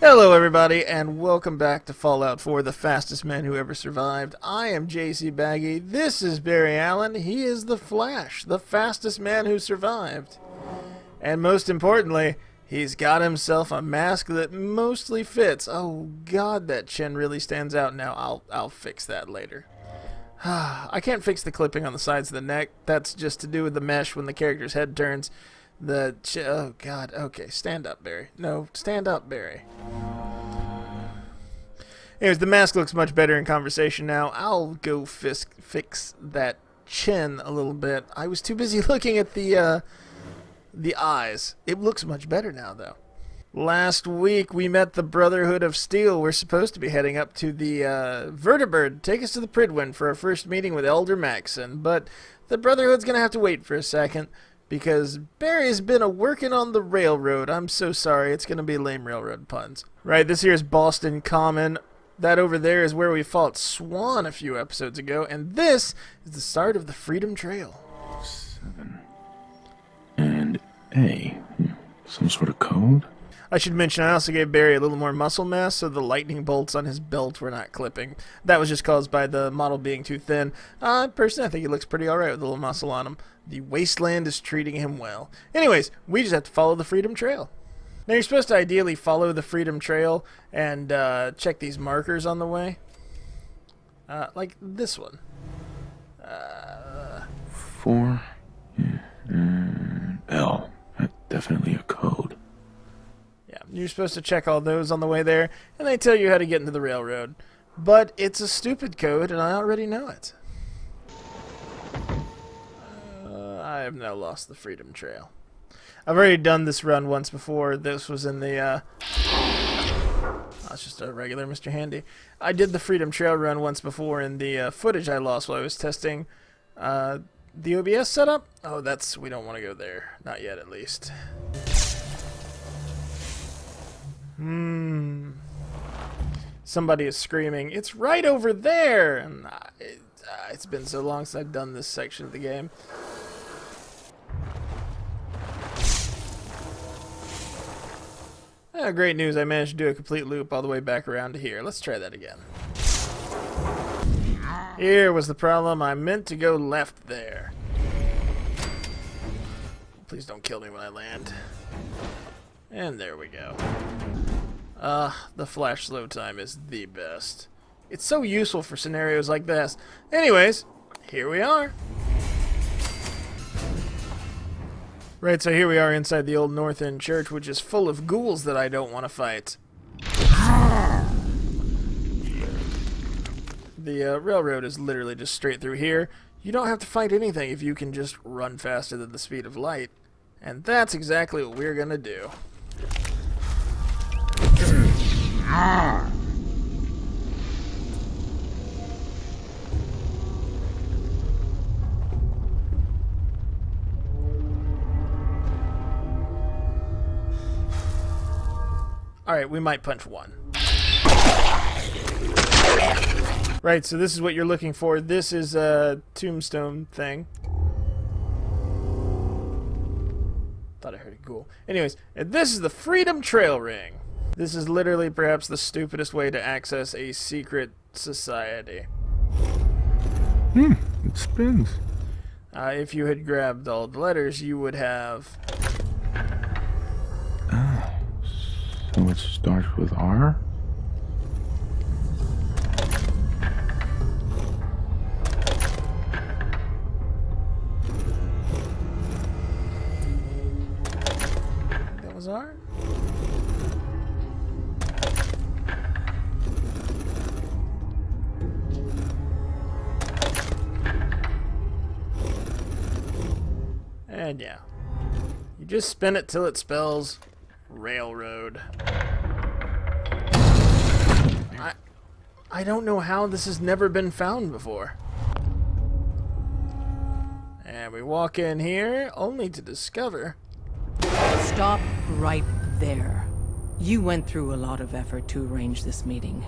Hello everybody, and welcome back to Fallout 4, the fastest man who ever survived. I am JC Baggy, this is Barry Allen, he is the Flash, the fastest man who survived. And most importantly, he's got himself a mask that mostly fits. Oh god, that chin really stands out now. I'll fix that later. I can't fix the clipping on the sides of the neck, that's just to do with the mesh when the character's head turns. Oh god, okay, stand up, Barry. No, stand up, Barry. Anyways, the mask looks much better in conversation now. I'll go fix that chin a little bit. I was too busy looking at the eyes. It looks much better now, though. Last week, we met the Brotherhood of Steel. We're supposed to be heading up to the Vertibird. Take us to the PRYDWEN for our first meeting with Elder Maxson. But the Brotherhood's going to have to wait for a second, because Barry's been a-working on the railroad. I'm so sorry, it's going to be lame railroad puns. Right, this here is Boston Common. That over there is where we fought Swan a few episodes ago, and this is the start of the Freedom Trail. 7 and A. Some sort of code? I should mention I also gave Barry a little more muscle mass, so the lightning bolts on his belt were not clipping. That was just caused by the model being too thin. Personally, I think he looks pretty alright with a little muscle on him. The wasteland is treating him well. Anyways, we just have to follow the Freedom Trail. Now, you're supposed to ideally follow the Freedom Trail and check these markers on the way. Like this one. 4 and L. That's definitely a code. Yeah, you're supposed to check all those on the way there, and they tell you how to get into the railroad. But it's a stupid code, and I already know it. I have now lost the Freedom Trail. I've already done this run once before. This was in the, it's just a regular Mr. Handy. I did the Freedom Trail run once before in the footage I lost while I was testing the OBS setup. Oh, we don't want to go there. Not yet, at least. Somebody is screaming, "It's right over there!" And it's been so long since I've done this section of the game. Great news, I managed to do a complete loop all the way back around to here. Let's try that again. Here was the problem. I meant to go left there. Please don't kill me when I land. And there we go. The flash slow time is the best. It's so useful for scenarios like this. Anyways, here we are. Right, so here we are inside the old North End Church, which is full of ghouls that I don't want to fight. The railroad is literally just straight through here. You don't have to fight anything if you can just run faster than the speed of light. And that's exactly what we're gonna do. Alright, we might punch one. Right, so this is what you're looking for. This is a tombstone thing. Thought I heard a ghoul. Anyways, and this is the Freedom Trail Ring. This is literally perhaps the stupidest way to access a secret society. It spins. If you had grabbed all the letters, you would have... So it starts with R? That was R? And yeah. You just spin it till it spells railroad. I don't know how this has never been found before. And we walk in here only to discover... Stop right there. You went through a lot of effort to arrange this meeting.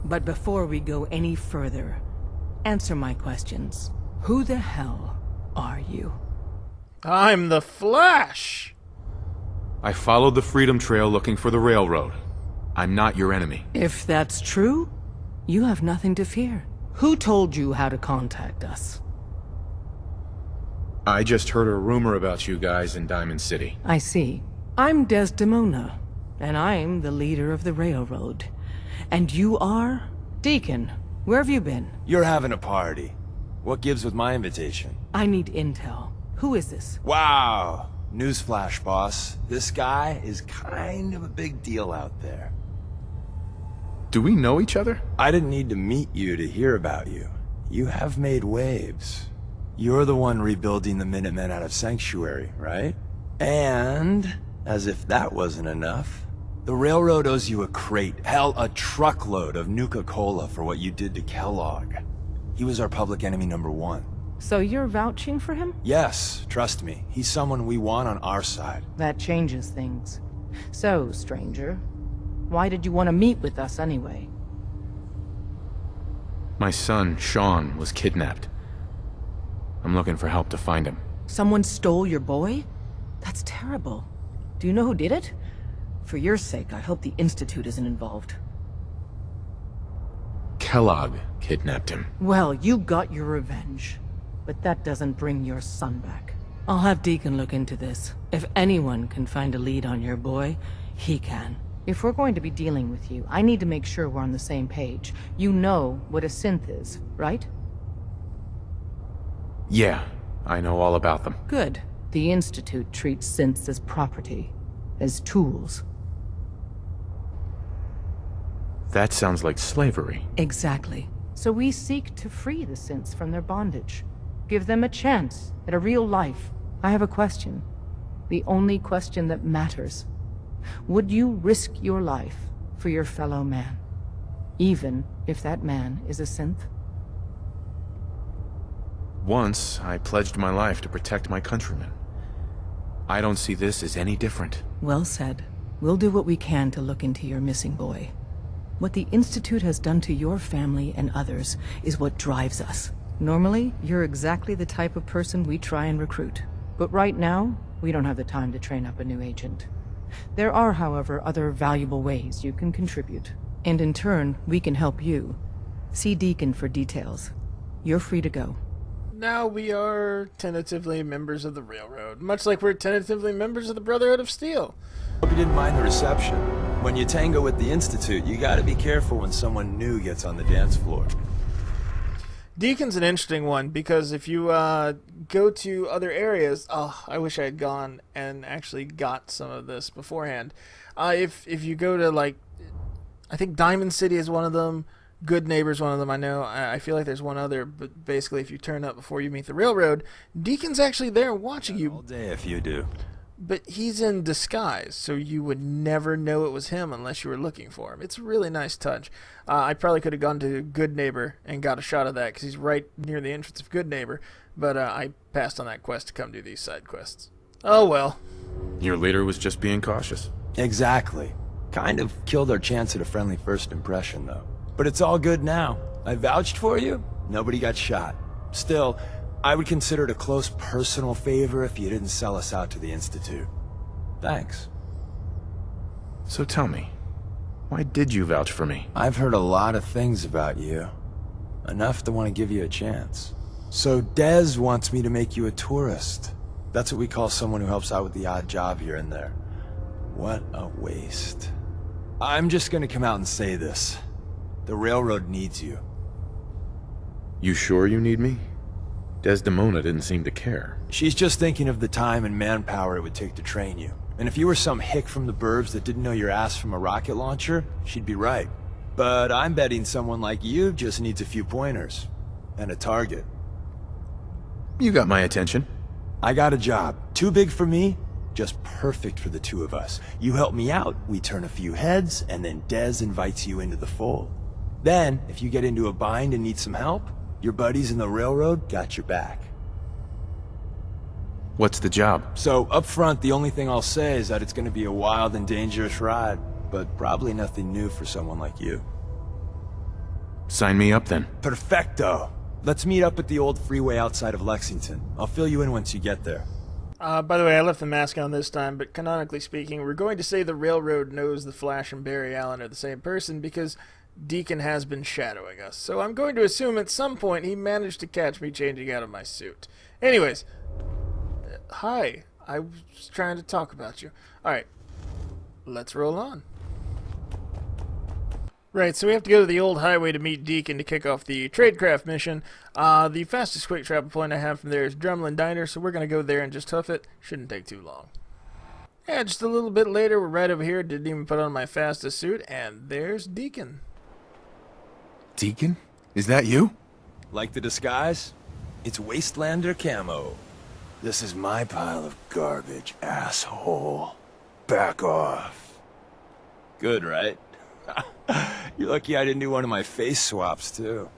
But before we go any further, answer my questions. Who the hell are you? I'm the Flash! I followed the Freedom Trail looking for the railroad. I'm not your enemy. If that's true, you have nothing to fear. Who told you how to contact us? I just heard a rumor about you guys in Diamond City. I see. I'm Desdemona, and I'm the leader of the Railroad. And you are? Deacon, where have you been? You're having a party. What gives with my invitation? I need intel. Who is this? Wow! Newsflash, boss. This guy is kind of a big deal out there. Do we know each other? I didn't need to meet you to hear about you. You have made waves. You're the one rebuilding the Minutemen out of Sanctuary, right? And, as if that wasn't enough, the Railroad owes you a crate, hell, a truckload of Nuka-Cola for what you did to Kellogg. He was our public enemy #1. So you're vouching for him? Yes, trust me. He's someone we want on our side. That changes things. So, stranger, why did you want to meet with us anyway? My son, Sean, was kidnapped. I'm looking for help to find him. Someone stole your boy? That's terrible. Do you know who did it? For your sake, I hope the Institute isn't involved. Kellogg kidnapped him. Well, you got your revenge. But that doesn't bring your son back. I'll have Deacon look into this. If anyone can find a lead on your boy, he can. If we're going to be dealing with you, I need to make sure we're on the same page. You know what a synth is, right? Yeah, I know all about them. Good. The Institute treats synths as property, as tools. That sounds like slavery. Exactly. So we seek to free the synths from their bondage. Give them a chance at a real life. I have a question. The only question that matters. Would you risk your life for your fellow man? Even if that man is a synth? Once, I pledged my life to protect my countrymen. I don't see this as any different. Well said. We'll do what we can to look into your missing boy. What the Institute has done to your family and others is what drives us. Normally, you're exactly the type of person we try and recruit. But right now, we don't have the time to train up a new agent. There are, however, other valuable ways you can contribute. And in turn, we can help you. See Deacon for details. You're free to go. Now we are tentatively members of the Railroad, much like we're tentatively members of the Brotherhood of Steel. Hope you didn't mind the reception. When you tango with the Institute, you gotta be careful when someone new gets on the dance floor. Deacon's an interesting one, because if you go to other areas... Oh, I wish I had gone and actually got some of this beforehand. If you go to, like... I think Diamond City is one of them. Good Neighbor's one of them, I know. I feel like there's one other, but basically if you turn up before you meet the Railroad, Deacon's actually there watching you. All day if you do. But he's in disguise, so you would never know it was him unless you were looking for him. It's a really nice touch. I probably could have gone to Good Neighbor and got a shot of that, because he's right near the entrance of Good Neighbor, but I passed on that quest to come do these side quests. Oh well. Your leader was just being cautious. Exactly. Kind of killed our chance at a friendly first impression, though. But it's all good now. I vouched for you, nobody got shot. Still, I would consider it a close personal favor if you didn't sell us out to the Institute. Thanks. So tell me, why did you vouch for me? I've heard a lot of things about you. Enough to want to give you a chance. So Dez wants me to make you a tourist. That's what we call someone who helps out with the odd job here and there. What a waste. I'm just gonna come out and say this. The Railroad needs you. You sure you need me? Desdemona didn't seem to care. She's just thinking of the time and manpower it would take to train you. And if you were some hick from the burbs that didn't know your ass from a rocket launcher, she'd be right. But I'm betting someone like you just needs a few pointers. And a target. You got my attention. I got a job. Too big for me, just perfect for the two of us. You help me out, we turn a few heads, and then Dez invites you into the fold. Then, if you get into a bind and need some help, your buddies in the Railroad got your back. What's the job? So, up front, the only thing I'll say is that it's gonna be a wild and dangerous ride, but probably nothing new for someone like you. Sign me up then. Perfecto! Let's meet up at the old freeway outside of Lexington. I'll fill you in once you get there. By the way, I left the mask on this time, but canonically speaking, we're going to say the Railroad knows the Flash and Barry Allen are the same person because Deacon has been shadowing us. So I'm going to assume at some point he managed to catch me changing out of my suit. Anyways, hi. I was trying to talk about you. Alright, let's roll on. Right, so we have to go to the old highway to meet Deacon to kick off the TRADECRAFT mission. The fastest quick travel point I have from there is Drumlin Diner, so we're going to go there and just hoof it. Shouldn't take too long. Yeah, just a little bit later, we're right over here. Didn't even put on my fastest suit, and there's Deacon. Deacon? Is that you? Like the disguise? It's Wastelander camo. This is my pile of garbage, asshole. Back off. Good, right? You're lucky I didn't do one of my face swaps, too.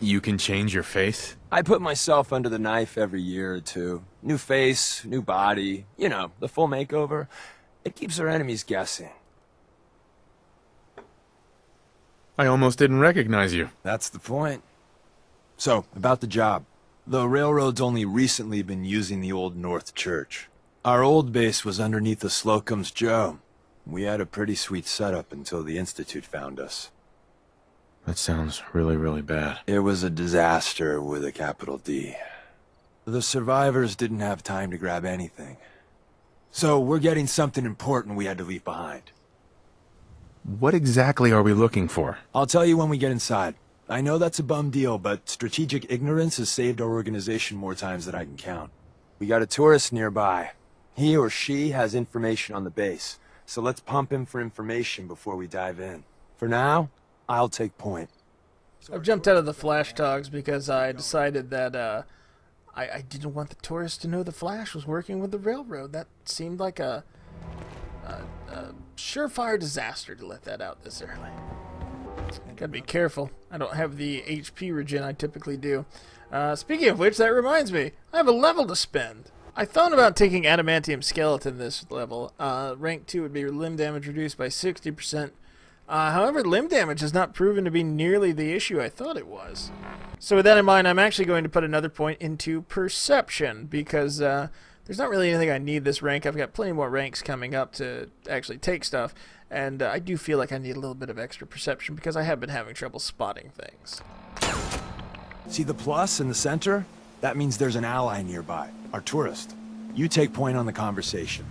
You can change your face? I put myself under the knife every year or two. New face, new body, you know, the full makeover. It keeps our enemies guessing. I almost didn't recognize you. That's the point. So, about the job. The railroad's only recently been using the old North Church. Our old base was underneath the Slocum's Joe. We had a pretty sweet setup until the Institute found us. That sounds really, really bad. It was a disaster with a capital D. The survivors didn't have time to grab anything. So we're getting something important we had to leave behind. What exactly are we looking for? I'll tell you when we get inside. I know that's a bum deal, but strategic ignorance has saved our organization more times than I can count. We got a tourist nearby. He or she has information on the base. So let's pump him for information before we dive in. For now, I'll take point. I've jumped out of the Flash talks because I decided that I didn't want the tourists to know the Flash was working with the Railroad. That seemed like a surefire disaster to let that out this early. Gotta be careful. I don't have the HP regen I typically do. Speaking of which, that reminds me, I have a level to spend. I thought about taking Adamantium Skeleton this level. Rank 2 would be limb damage reduced by 60%. However, limb damage has not proven to be nearly the issue I thought it was. So with that in mind, I'm actually going to put another point into Perception, because there's not really anything I need this rank. I've got plenty more ranks coming up to actually take stuff, and I do feel like I need a little bit of extra Perception, because I have been having trouble spotting things. See the plus in the center? That means there's an ally nearby, our tourist. You take point on the conversation.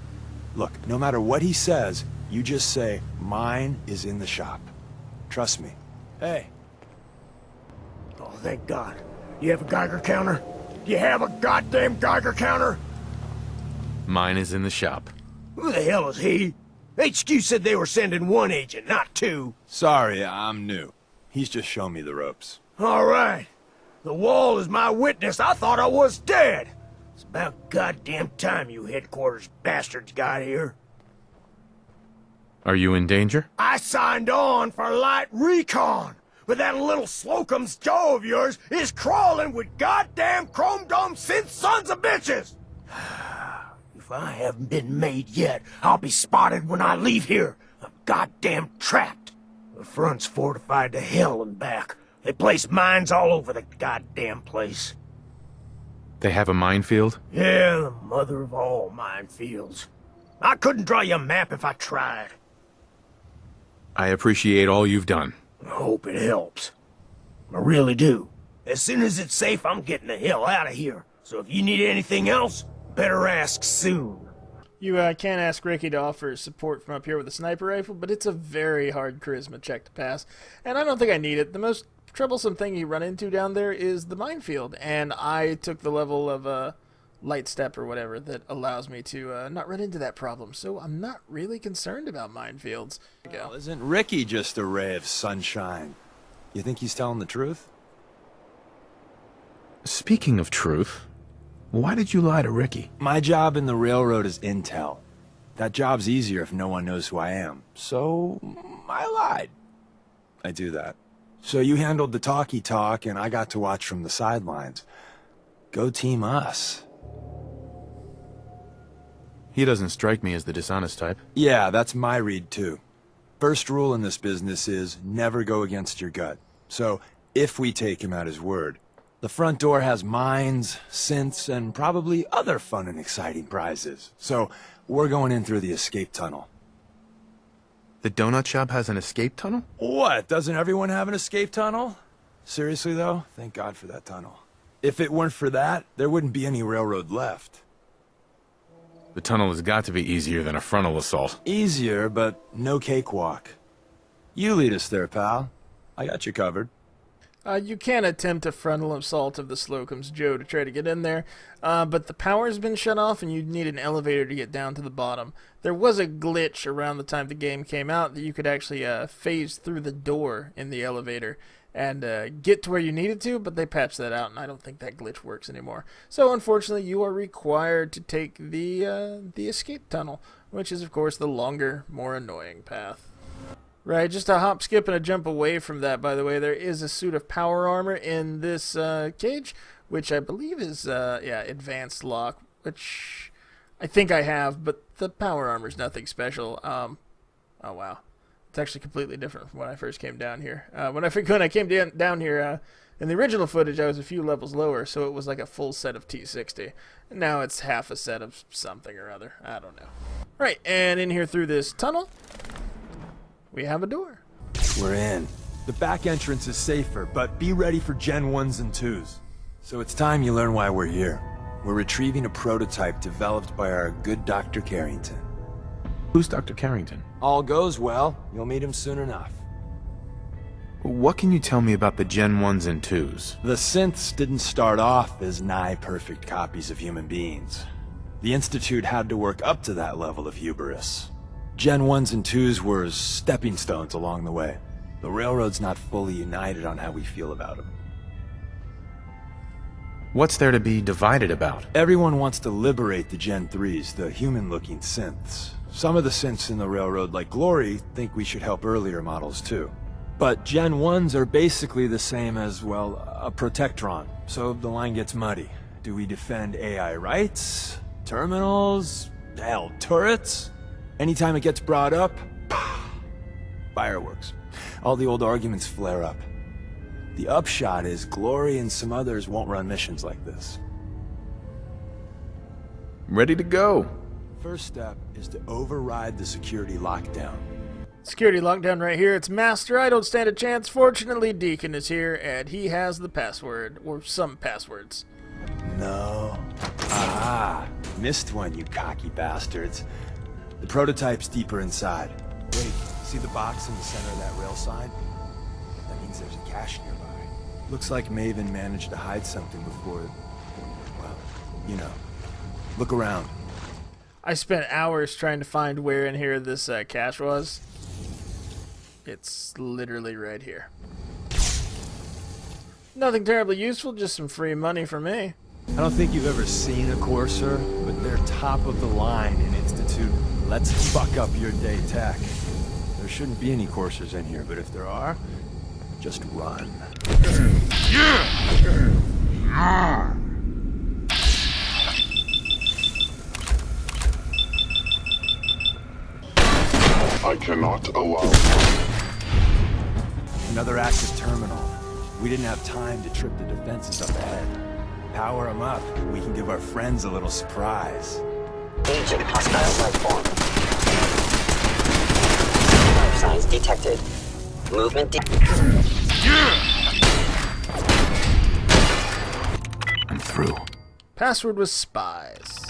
Look, no matter what he says, you just say, mine is in the shop. Trust me. Hey. Oh, thank God. You have a Geiger counter? You have a goddamn Geiger counter? Mine is in the shop. Who the hell is he? HQ said they were sending one agent, not two. Sorry, I'm new. He's just shown me the ropes. All right. The wall is my witness. I thought I was dead. It's about goddamn time you headquarters bastards got here. Are you in danger? I signed on for light recon, but that little Slocum's Joe of yours is crawling with goddamn chrome dome synth sons of bitches. If I haven't been made yet, I'll be spotted when I leave here. I'm goddamn trapped. The front's fortified to hell and back. They place mines all over the goddamn place. They have a minefield? Yeah, the mother of all minefields. I couldn't draw you a map if I tried. I appreciate all you've done. I hope it helps. I really do. As soon as it's safe, I'm getting the hell out of here. So if you need anything else, better ask soon. You can't ask Ricky to offer support from up here with a sniper rifle, but it's a very hard charisma check to pass, and I don't think I need it. The most troublesome thing you run into down there is the minefield, and I took the level of light step or whatever that allows me to not run into that problem, so I'm not really concerned about minefields. Well, isn't Ricky just a ray of sunshine? You think he's telling the truth? Speaking of truth, why did you lie to Ricky? My job in the railroad is intel. That job's easier if no one knows who I am. So, I lied. I do that. So you handled the talky talk, and I got to watch from the sidelines. Go team us. He doesn't strike me as the dishonest type. Yeah, that's my read too. First rule in this business is never go against your gut. So, if we take him at his word, The front door has mines, synths, and probably other fun and exciting prizes. So, we're going in through the escape tunnel. The donut shop has an escape tunnel? What? Doesn't everyone have an escape tunnel? Seriously, though? Thank God for that tunnel. If it weren't for that, there wouldn't be any railroad left. The tunnel has got to be easier than a frontal assault. Easier, but no cakewalk. You lead us there, pal. I got you covered. You can attempt a frontal assault of the Slocum's Joe to try to get in there, but the power's been shut off and you need an elevator to get down to the bottom. There was a glitch around the time the game came out that you could actually phase through the door in the elevator and get to where you needed to, but they patched that out and I don't think that glitch works anymore. So unfortunately you are required to take the escape tunnel, which is of course the longer, more annoying path. Right, just a hop, skip, and a jump away from that, by the way. There is a suit of power armor in this cage, which I believe is, advanced lock, which I think I have, but the power armor is nothing special. Oh, wow. It's actually completely different from when I first came down here. When I came down here, in the original footage, I was a few levels lower, so it was like a full set of T60. And now it's half a set of something or other. I don't know. Right, and in here through this tunnel, we have a door. We're in. The back entrance is safer, but be ready for Gen 1s and 2s. So it's time you learn why we're here. We're retrieving a prototype developed by our good Dr. Carrington. Who's Dr. Carrington? All goes well, you'll meet him soon enough. What can you tell me about the Gen 1s and 2s? The Synths didn't start off as nigh-perfect copies of human beings. The Institute had to work up to that level of hubris. Gen 1s and 2s were stepping stones along the way. The Railroad's not fully united on how we feel about them. What's there to be divided about? Everyone wants to liberate the Gen 3s, the human-looking Synths. Some of the Synths in the Railroad, like Glory, think we should help earlier models too. But Gen 1s are basically the same as, well, a Protectron, so the line gets muddy. Do we defend AI rights? Terminals? Hell, turrets? Anytime it gets brought up, fireworks. All the old arguments flare up. The upshot is Glory and some others won't run missions like this. Ready to go. First step is to override the security lockdown. Security lockdown right here. It's Master. I don't stand a chance. Fortunately, Deacon is here, and he has the password, or some passwords. No. Ah, missed one, you cocky bastards. The prototype's deeper inside. Wait, see the box in the center of that rail side? That means there's a cache nearby. Looks like Maven managed to hide something before... well, you know. Look around. I spent hours trying to find where in here this cache was. It's literally right here. Nothing terribly useful, just some free money for me. I don't think you've ever seen a Courser, but they're top of the line in Institute. Let's fuck up your day tech. There shouldn't be any Coursers in here, but if there are, just run. I cannot allow. Another active terminal. We didn't have time to trip the defenses up ahead. Power them up. We can give our friends a little surprise. Agent hostile life form. Life signs detected. Movement I'm through. Password was spies.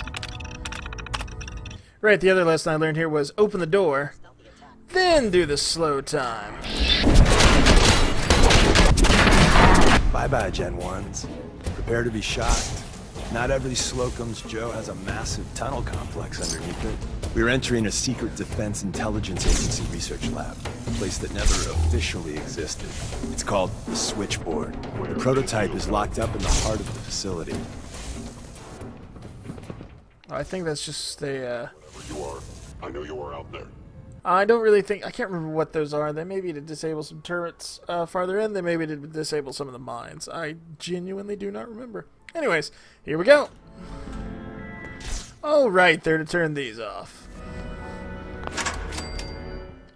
Right, the other lesson I learned here was open the door, then do the slow time. Bye-bye, Gen 1s. Prepare to be shocked. Not every Slocum's Joe has a massive tunnel complex underneath it. We're entering a secret Defense Intelligence Agency research lab, a place that never officially existed. It's called the Switchboard. The prototype is locked up in the heart of the facility. I think that's just a, Wherever you are, I know you are out there. I don't really think... I can't remember what those are. They may be to disable some turrets farther in. They may be to disable some of the mines. I genuinely do not remember. Anyways, here we go. Oh, right. They're to turn these off.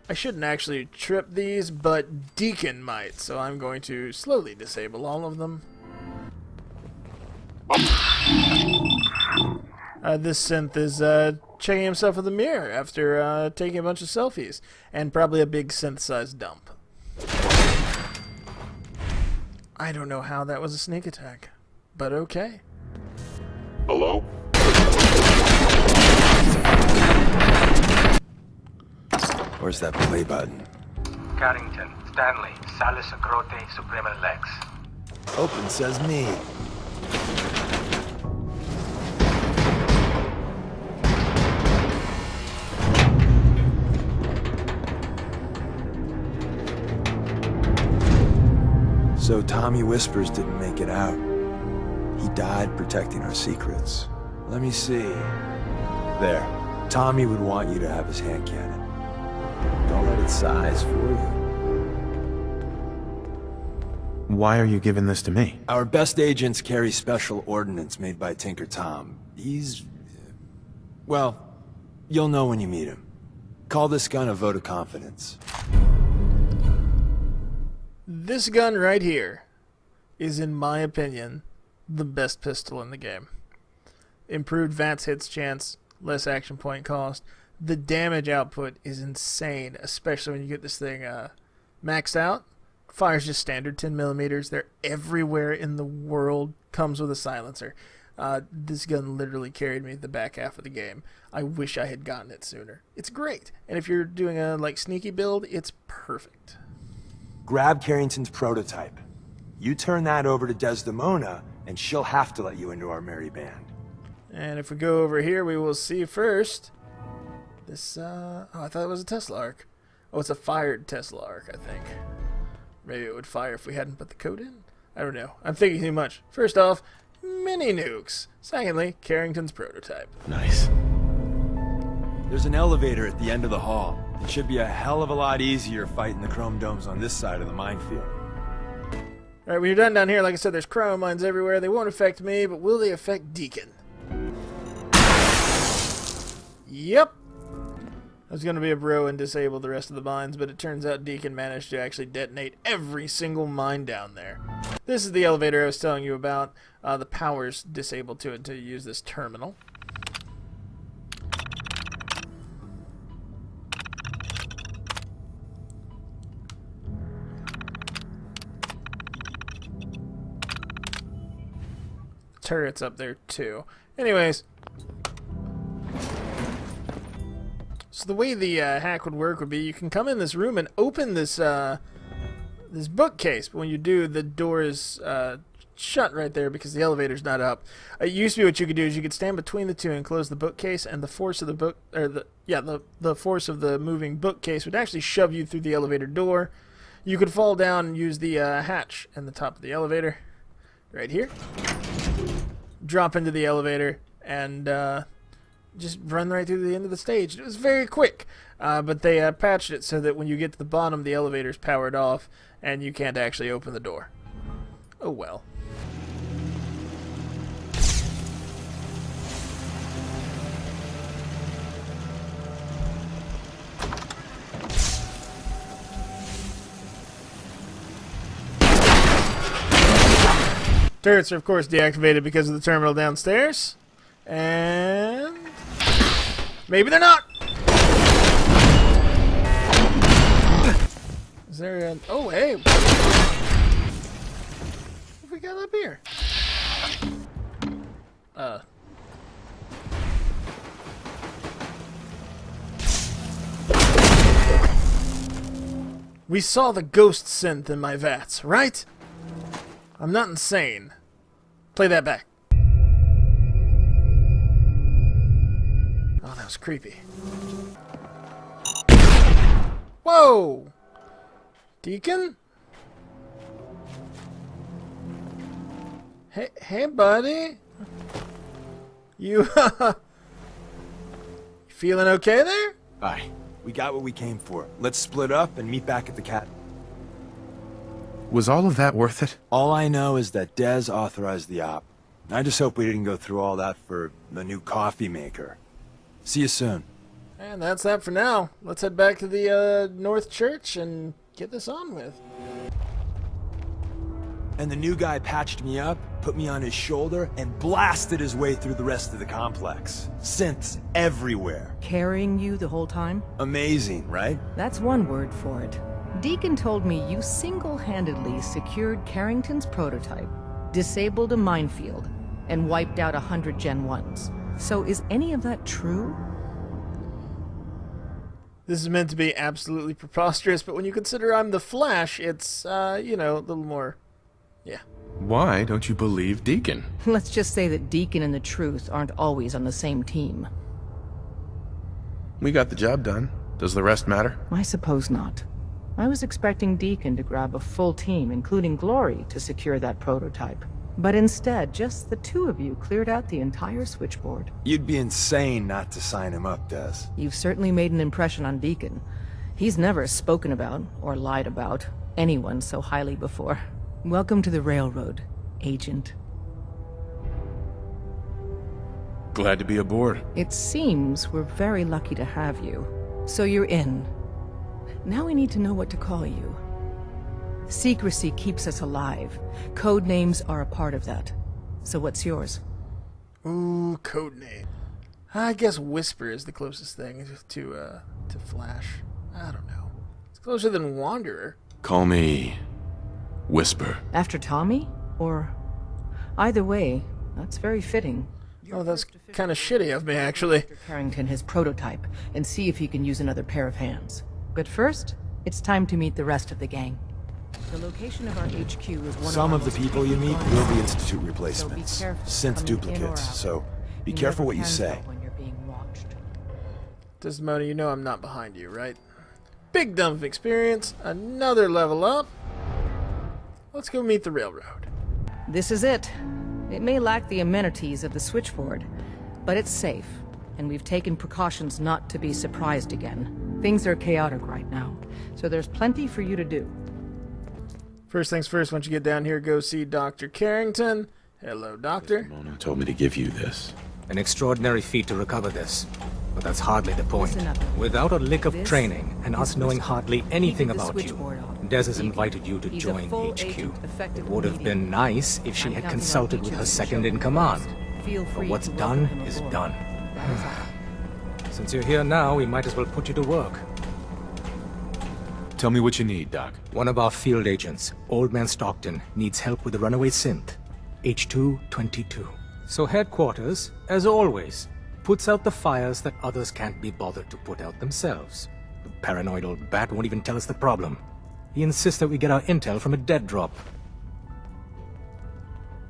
I shouldn't actually trip these, but Deacon might. So I'm going to slowly disable all of them. This synth is checking himself in the mirror after taking a bunch of selfies. And probably a big synth-sized dump. I don't know how that was a sneak attack, but okay. Hello? Where's that play button? Carrington, Stanley, Salis Agrote, Suprema Lex. Open says me. So Tommy Whispers didn't make it out. He died protecting our secrets. Let me see. There. Tommy would want you to have his hand cannon. Don't let it size for you. Why are you giving this to me? Our best agents carry special ordnance made by Tinker Tom. He's... well, you'll know when you meet him. Call this gun a vote of confidence. This gun right here is, in my opinion, the best pistol in the game. Improved VATS hits chance, less action point cost. The damage output is insane, especially when you get this thing maxed out. Fires just standard 10 millimeters. They're everywhere in the world. Comes with a silencer. This gun literally carried me the back half of the game. I wish I had gotten it sooner. It's great, and if you're doing a sneaky build, it's perfect. Grab Carrington's prototype. You turn that over to Desdemona, and she'll have to let you into our merry band. And if we go over here, we will see first this, oh, I thought it was a Tesla arc. Oh, it's a fired Tesla arc, I think. Maybe it would fire if we hadn't put the code in? I don't know. I'm thinking too much. First off, mini nukes. Secondly, Carrington's prototype. Nice. There's an elevator at the end of the hall. It should be a hell of a lot easier fighting the chrome domes on this side of the minefield. Alright, when you're done down here, like I said, there's chrome mines everywhere. They won't affect me, but will they affect Deacon? Yep. I was going to be a bro and disable the rest of the mines, but it turns out Deacon managed to actually detonate every single mine down there. This is the elevator I was telling you about. The power's disabled to it to use this terminal. Turrets up there too. Anyways, so the way the hack would work would be you can come in this room and open this this bookcase, but when you do, the door is shut right there because the elevator's not up. It used to be what you could do is you could stand between the two and close the bookcase, and the force of the book, or the force of the moving bookcase would actually shove you through the elevator door. You could fall down and use the hatch in the top of the elevator, right here. Drop into the elevator and just run right through the end of the stage. It was very quick, but they patched it so that when you get to the bottom, the elevator's powered off and you can't actually open the door. Oh well. Turrets are, of course, deactivated because of the terminal downstairs. And... maybe they're not! Is there an... oh, hey! What have we got up here? We saw the ghost synth in my VATS, right? I'm not insane. Play that back. Oh, that was creepy. Whoa! Deacon? Hey, buddy. You feeling okay there? Aye. We got what we came for. Let's split up and meet back at the cat. Was all of that worth it? All I know is that Dez authorized the op. I just hope we didn't go through all that for the new coffee maker. See you soon. And that's that for now. Let's head back to the North Church and get this on with. And the new guy patched me up, put me on his shoulder, and blasted his way through the rest of the complex. Synths everywhere. Carrying you the whole time? Amazing, right? That's one word for it. Deacon told me you single-handedly secured Carrington's prototype, disabled a minefield, and wiped out 100 Gen 1s. So is any of that true? This is meant to be absolutely preposterous, but when you consider I'm the Flash, it's, you know, a little more... yeah. Why don't you believe Deacon? Let's just say that Deacon and the Truth aren't always on the same team. We got the job done. Does the rest matter? I suppose not. I was expecting Deacon to grab a full team, including Glory, to secure that prototype. But instead, just the two of you cleared out the entire switchboard. You'd be insane not to sign him up, Des. You've certainly made an impression on Deacon. He's never spoken about, or lied about, anyone so highly before. Welcome to the Railroad, Agent. Glad to be aboard. It seems we're very lucky to have you. So you're in. Now we need to know what to call you. Secrecy keeps us alive. Code names are a part of that. So what's yours? Ooh, codename. I guess Whisper is the closest thing to Flash. I don't know. It's closer than Wanderer. Call me Whisper. After Tommy? Or... either way, that's very fitting. Oh, that's kind of shitty of me, actually. Carrington his prototype, and see if he can use another pair of hands. But first, it's time to meet the rest of the gang. The location of our HQ is one Some of the most people you meet critical will be points. Institute replacements, So be careful Synth coming in or duplicates, out. so be You careful never what you can say. tell when you're being watched. Desdemona, you know I'm not behind you, right? Big dump of experience, another level up. Let's go meet the railroad. This is it. It may lack the amenities of the switchboard, but it's safe, and we've taken precautions not to be surprised again. Things are chaotic right now, so there's plenty for you to do. First things first, once you get down here, go see Dr. Carrington. Hello, Doctor. Mona told me to give you this. An extraordinary feat to recover this. But that's hardly the point. Listen up. Without a lick of This training, and is us knowing Whisper. hardly anything Keep the about you, switchboard on. Des has Keep it. invited you to He's a join full HQ. agent, effective It would have been immediately. nice if she I'm had counting on consulted each with of her you to second show in your command. best. Feel But free what's to done welcome him is aboard. done. That is all. Since you're here now, we might as well put you to work. Tell me what you need, Doc. One of our field agents, Old Man Stockton, needs help with the runaway synth, H222. So headquarters, as always, puts out the fires that others can't be bothered to put out themselves. The paranoid old bat won't even tell us the problem. He insists that we get our intel from a dead drop.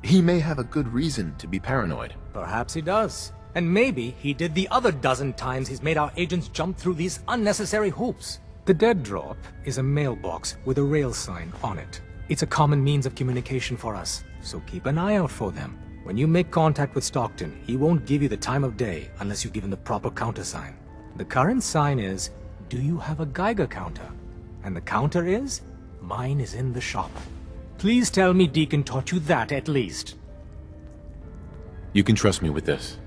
He may have a good reason to be paranoid. Perhaps he does. And maybe he did the other dozen times he's made our agents jump through these unnecessary hoops. The dead drop is a mailbox with a rail sign on it. It's a common means of communication for us, so keep an eye out for them. When you make contact with Stockton, he won't give you the time of day unless you give him the proper countersign. The current sign is, do you have a Geiger counter? And the counter is, mine is in the shop. Please tell me Deacon taught you that at least. You can trust me with this.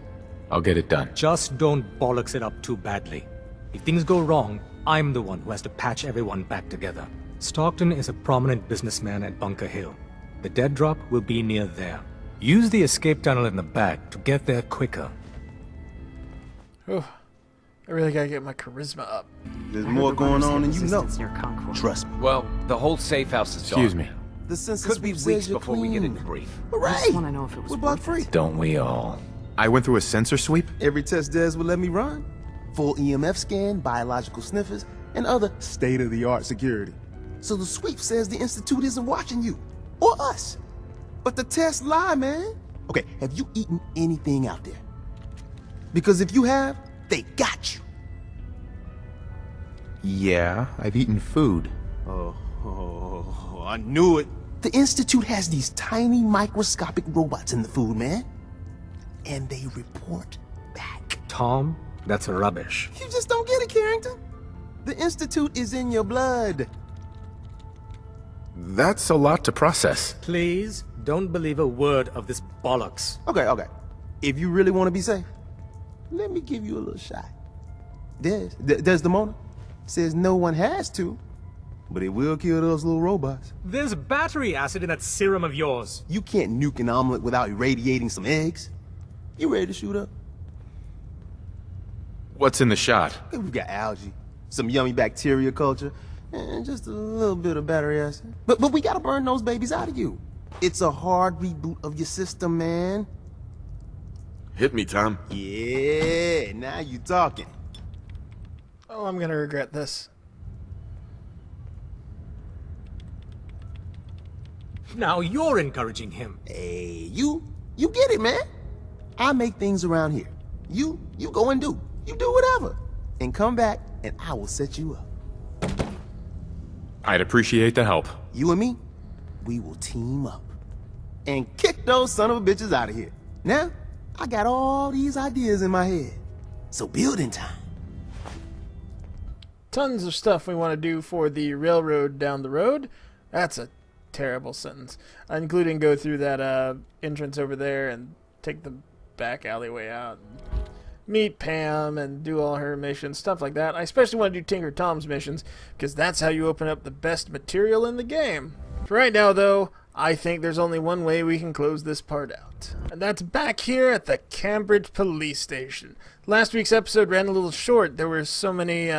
I'll get it done. Just don't bollocks it up too badly. If things go wrong, I'm the one who has to patch everyone back together. Stockton is a prominent businessman at Bunker Hill. The dead drop will be near there. Use the escape tunnel in the back to get there quicker. Oh, I really gotta get my charisma up. There's more going on than you know. Trust me. Well, the whole safe house is Excuse dark. me. The census Could be sweep weeks says you're before we get clean. into brief. Hooray! wanna know if it was We're block worth free. it. Don't we all? I went through a sensor sweep? Every test Des will let me run. Full EMF scan, biological sniffers, and other state-of-the-art security. So the sweep says the Institute isn't watching you. Or us. But the tests lie, man. Okay, have you eaten anything out there? Because if you have, they got you. Yeah, I've eaten food. Oh, I knew it. The Institute has these tiny microscopic robots in the food, man. And they report back. Tom, that's rubbish. You just don't get it, Carrington. The Institute is in your blood. That's a lot to process. Please, don't believe a word of this bollocks. Okay. If you really want to be safe, let me give you a little shot. Desdemona says no one has to, but it will kill those little robots. There's battery acid in that serum of yours. You can't nuke an omelet without irradiating some eggs. You ready to shoot up? What's in the shot? We've got algae, some yummy bacteria culture, and just a little bit of battery acid. But we gotta burn those babies out of you. It's a hard reboot of your system, man. Hit me, Tom. Yeah, now you talking. Oh, I'm gonna regret this. Now you're encouraging him. Hey, you get it, man. I make things around here. You go and do. You do whatever. And come back, and I will set you up. I'd appreciate the help. You and me, we will team up. And kick those son of a bitches out of here. Now, I got all these ideas in my head. So building time. Tons of stuff we want to do for the railroad down the road. That's a terrible sentence. Including go through that entrance over there and take the back alleyway out. And meet Pam and do all her missions, stuff like that. I especially want to do Tinker Tom's missions, because that's how you open up the best material in the game. For right now, though, I think there's only one way we can close this part out. And that's back here at the Cambridge Police Station. Last week's episode ran a little short. There were so many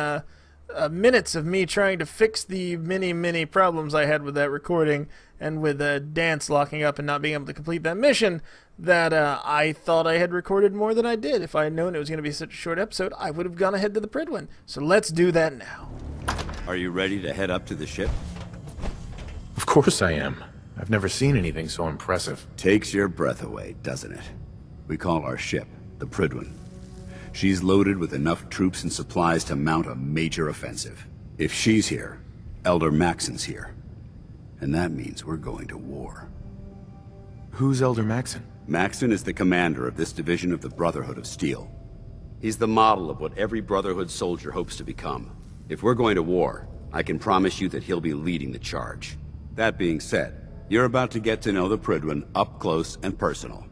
minutes of me trying to fix the many problems I had with that recording, and with Dance locking up and not being able to complete that mission, that I thought I had recorded more than I did. If I had known it was going to be such a short episode, I would have gone ahead to the PRYDWEN. So let's do that now. Are you ready to head up to the ship? Of course I am. I've never seen anything so impressive. Takes your breath away, doesn't it? We call our ship the PRYDWEN. She's loaded with enough troops and supplies to mount a major offensive. If she's here, Elder Maxon's here. And that means we're going to war. Who's Elder Maxon? Maxon is the commander of this division of the Brotherhood of Steel. He's the model of what every Brotherhood soldier hopes to become. If we're going to war, I can promise you that he'll be leading the charge. That being said, you're about to get to know the PRYDWEN up close and personal.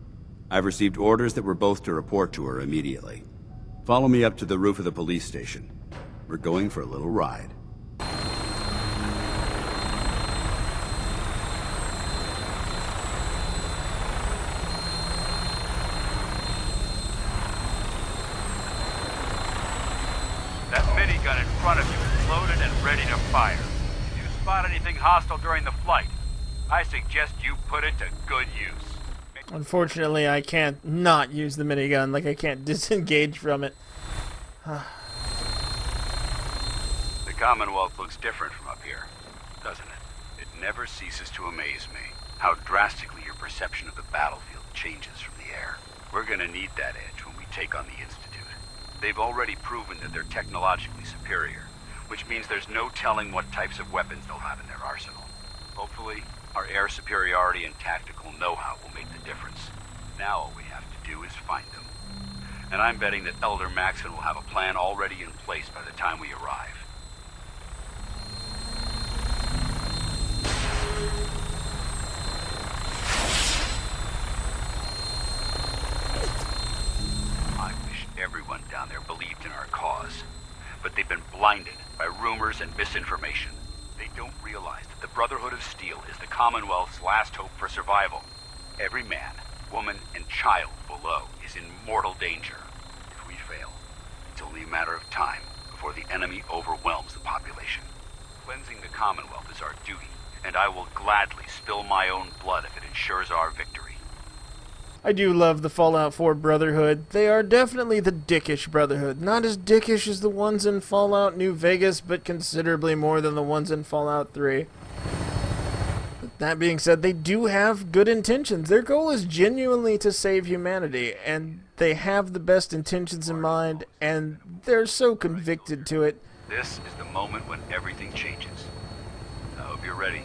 I've received orders that we're both to report to her immediately. Follow me up to the roof of the police station. We're going for a little ride. That minigun in front of you is loaded and ready to fire. If you spot anything hostile during the flight, I suggest you put it to good use. Unfortunately, I can't not use the minigun. Like, I can't disengage from it. The Commonwealth looks different from up here, doesn't it? It never ceases to amaze me how drastically your perception of the battlefield changes from the air. We're gonna need that edge when we take on the Institute. They've already proven that they're technologically superior, which means there's no telling what types of weapons they'll have in their arsenal. Hopefully, our air superiority and tactical know-how will make the difference. Now all we have to do is find them. And I'm betting that Elder Maxon will have a plan already in place by the time we arrive. I wish everyone down there believed in our cause. But they've been blinded by rumors and misinformation. They don't realize that the Brotherhood of Steel is the Commonwealth's last hope for survival. Every man, woman, and child below is in mortal danger. If we fail, it's only a matter of time before the enemy overwhelms the population. Cleansing the Commonwealth is our duty, and I will gladly spill my own blood if it ensures our victory. I do love the Fallout 4 Brotherhood. They are definitely the dickish Brotherhood. Not as dickish as the ones in Fallout New Vegas, but considerably more than the ones in Fallout 3. But that being said, they do have good intentions. Their goal is genuinely to save humanity, and they have the best intentions in mind, and they're so convicted to it. This is the moment when everything changes. I hope you're ready.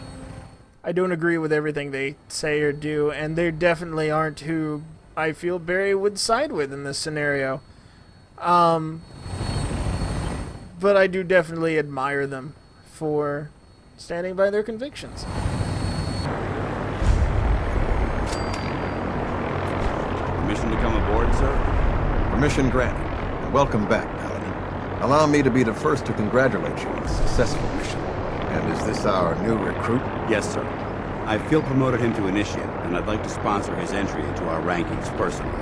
I don't agree with everything they say or do, and they definitely aren't who I feel Barry would side with in this scenario. But I do definitely admire them for standing by their convictions. Permission to come aboard, sir? Permission granted. And welcome back, Paladin. Allow me to be the first to congratulate you on a successful mission. And is this our new recruit? Yes, sir. I feel promoted him to initiate, and I'd like to sponsor his entry into our rankings personally.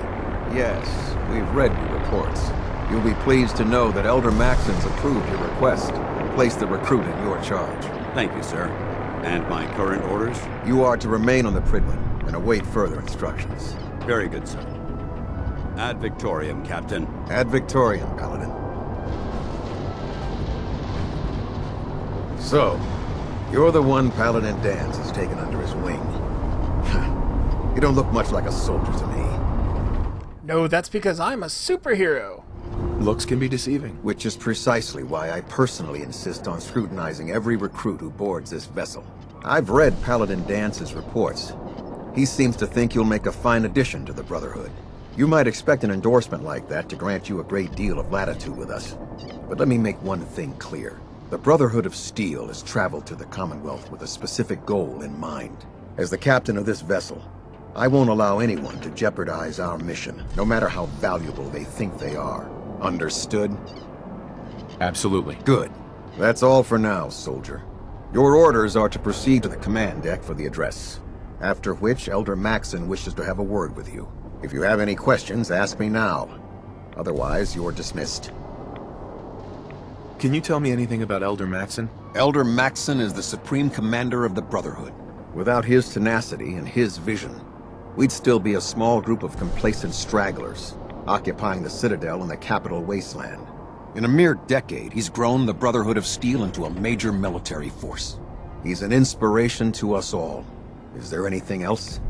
Yes, we've read your reports. You'll be pleased to know that Elder Maxon's approved your request and placed the recruit in your charge. Thank you, sir. And my current orders? You are to remain on the PRYDWEN and await further instructions. Very good, sir. Ad Victoriam, Captain. Ad Victoriam, Paladin. So, you're the one Paladin Danse has taken under his wing. You don't look much like a soldier to me. No, that's because I'm a superhero. Looks can be deceiving. Which is precisely why I personally insist on scrutinizing every recruit who boards this vessel. I've read Paladin Dance's reports. He seems to think you'll make a fine addition to the Brotherhood. You might expect an endorsement like that to grant you a great deal of latitude with us. But let me make one thing clear. The Brotherhood of Steel has traveled to the Commonwealth with a specific goal in mind. As the captain of this vessel, I won't allow anyone to jeopardize our mission, no matter how valuable they think they are. Understood? Absolutely. Good. That's all for now, soldier. Your orders are to proceed to the command deck for the address, after which Elder Maxon wishes to have a word with you. If you have any questions, ask me now. Otherwise, you're dismissed. Can you tell me anything about Elder Maxon? Elder Maxon is the supreme commander of the Brotherhood. Without his tenacity and his vision, we'd still be a small group of complacent stragglers, occupying the Citadel in the capital wasteland. In a mere decade, he's grown the Brotherhood of Steel into a major military force. He's an inspiration to us all. Is there anything else?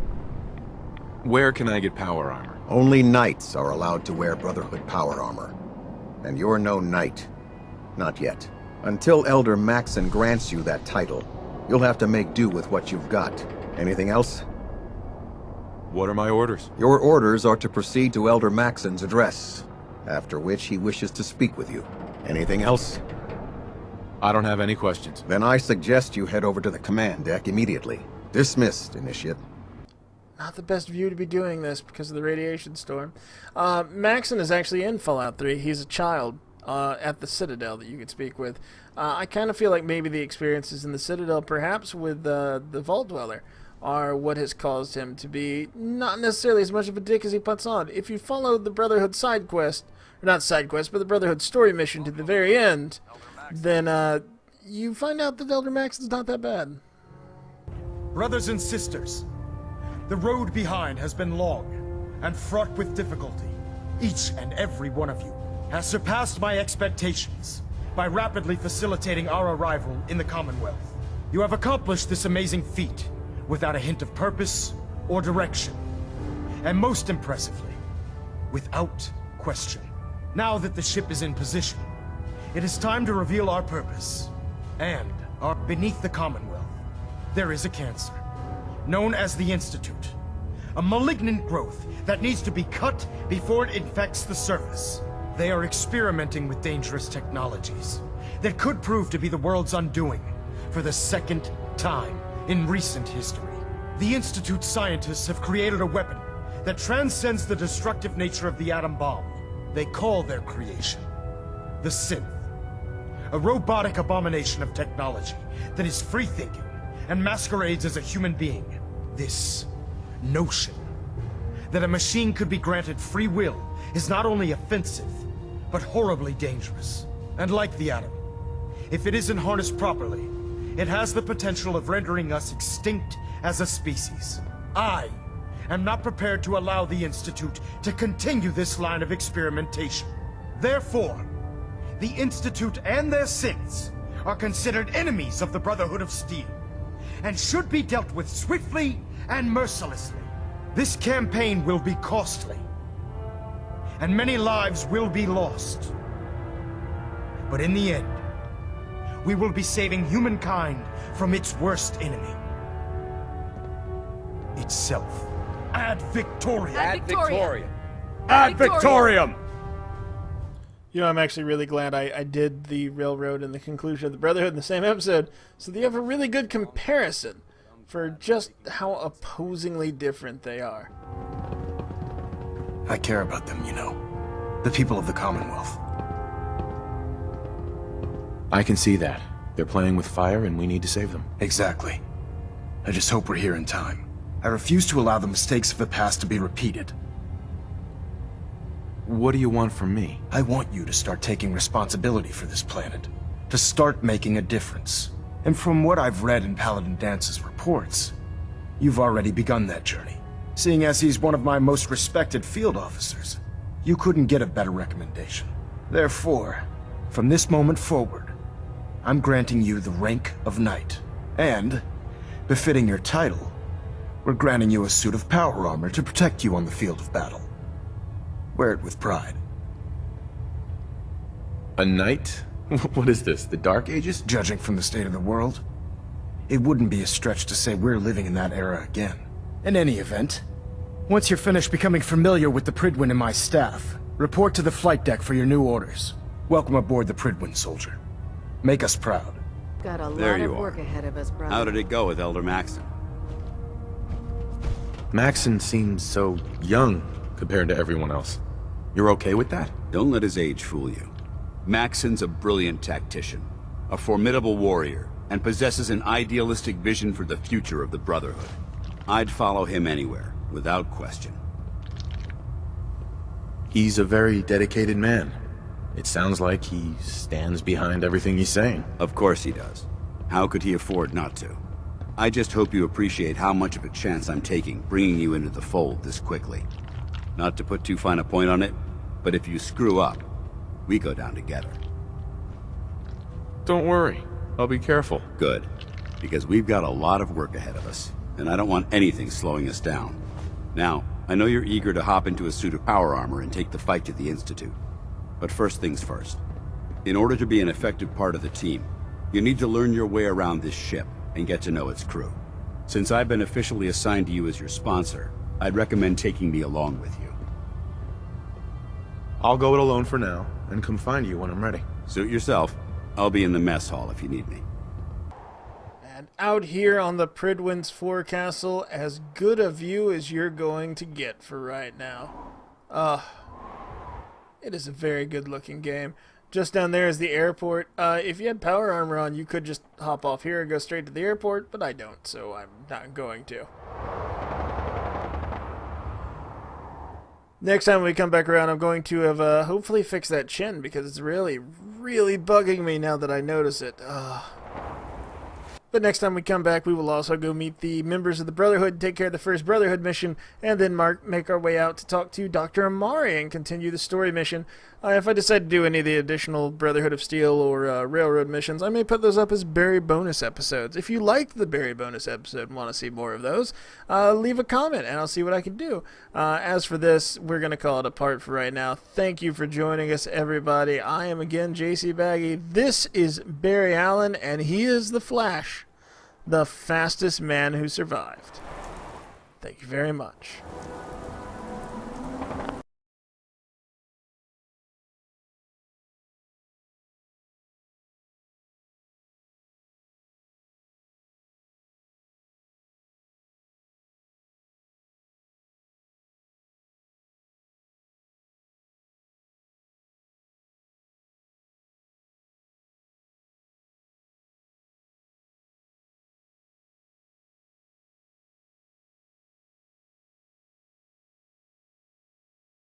Where can I get power armor? Only knights are allowed to wear Brotherhood power armor. And you're no knight. Not yet. Until Elder Maxon grants you that title, you'll have to make do with what you've got. Anything else? What are my orders? Your orders are to proceed to Elder Maxon's address, after which he wishes to speak with you. Anything else? I don't have any questions. Then I suggest you head over to the command deck immediately. Dismissed, Initiate. Not the best view to be doing this because of the radiation storm. Maxon is actually in Fallout 3. He's a child at the Citadel that you could speak with. I kind of feel like maybe the experiences in the Citadel, perhaps with the Vault Dweller, are what has caused him to be not necessarily as much of a dick as he puts on. If you follow the Brotherhood side quest, or not side quest, but the Brotherhood story mission to the very end, then you find out that Elder Maxon's not that bad. Brothers and sisters, the road behind has been long and fraught with difficulty. Each and every one of you has surpassed my expectations by rapidly facilitating our arrival in the Commonwealth. You have accomplished this amazing feat without a hint of purpose or direction. And most impressively, without question. Now that the ship is in position, it is time to reveal our purpose. And beneath the Commonwealth, there is a cancer, known as the Institute. A malignant growth that needs to be cut before it infects the surface. They are experimenting with dangerous technologies that could prove to be the world's undoing for the second time in recent history. The Institute's scientists have created a weapon that transcends the destructive nature of the atom bomb. They call their creation the Synth. A robotic abomination of technology that is free-thinking and masquerades as a human being. This notion that a machine could be granted free will is not only offensive, but horribly dangerous. And like the atom, if it isn't harnessed properly, it has the potential of rendering us extinct as a species. I am not prepared to allow the Institute to continue this line of experimentation. Therefore, the Institute and their Synths are considered enemies of the Brotherhood of Steel, and should be dealt with swiftly and mercilessly. This campaign will be costly, and many lives will be lost. But in the end, we will be saving humankind from its worst enemy. Itself. Ad Victoriam! Ad Victoriam! Ad Victoriam! You know, I'm actually really glad I did the Railroad and the conclusion of the Brotherhood in the same episode, so that you have a really good comparison for just how opposingly different they are. I care about them, you know. The people of the Commonwealth. I can see that. They're playing with fire and we need to save them. Exactly. I just hope we're here in time. I refuse to allow the mistakes of the past to be repeated. What do you want from me? I want you to start taking responsibility for this planet. To start making a difference. And from what I've read in Paladin Dance's reports, you've already begun that journey. Seeing as he's one of my most respected field officers, you couldn't get a better recommendation. Therefore, from this moment forward, I'm granting you the rank of Knight. And, befitting your title, we're granting you a suit of power armor to protect you on the field of battle. Wear it with pride. A knight? What is this, the Dark Ages? Judging from the state of the world, it wouldn't be a stretch to say we're living in that era again. In any event, once you're finished becoming familiar with the PRYDWEN and my staff, report to the flight deck for your new orders. Welcome aboard the PRYDWEN, soldier. Make us proud. Got a There lot you of work are. ahead of us, brother. How did it go with Elder Maxon? Maxon seems so young compared to everyone else. You're okay with that? Don't let his age fool you. Maxon's a brilliant tactician, a formidable warrior, and possesses an idealistic vision for the future of the Brotherhood. I'd follow him anywhere, without question. He's a very dedicated man. It sounds like he stands behind everything he's saying. Of course he does. How could he afford not to? I just hope you appreciate how much of a chance I'm taking bringing you into the fold this quickly. Not to put too fine a point on it, but if you screw up, we go down together. Don't worry. I'll be careful. Good. Because we've got a lot of work ahead of us, and I don't want anything slowing us down. Now, I know you're eager to hop into a suit of power armor and take the fight to the Institute. But first things first. In order to be an effective part of the team, you need to learn your way around this ship and get to know its crew. Since I've been officially assigned to you as your sponsor, I'd recommend taking me along with you. I'll go it alone for now, and come find you when I'm ready. Suit yourself. I'll be in the mess hall if you need me. And out here on the PRYDWEN's forecastle, as good a view as you're going to get for right now. It is a very good looking game. Just down there is the airport. If you had power armor on, you could just hop off here and go straight to the airport, but I don't, so I'm not going to. Next time we come back around, I'm going to have hopefully fixed that chin, because it's really, really bugging me now that I notice it. But next time we come back, we will also go meet the members of the Brotherhood, take care of the first Brotherhood mission, and then make our way out to talk to Dr. Amari and continue the story mission. If I decide to do any of the additional Brotherhood of Steel or Railroad missions, I may put those up as Barry bonus episodes. If you liked the Barry bonus episode and want to see more of those, leave a comment and I'll see what I can do. As for this, we're going to call it a part for right now. Thank you for joining us, everybody. I am again JC Baggy. This is Barry Allen, and he is the Flash, the fastest man who survived. Thank you very much.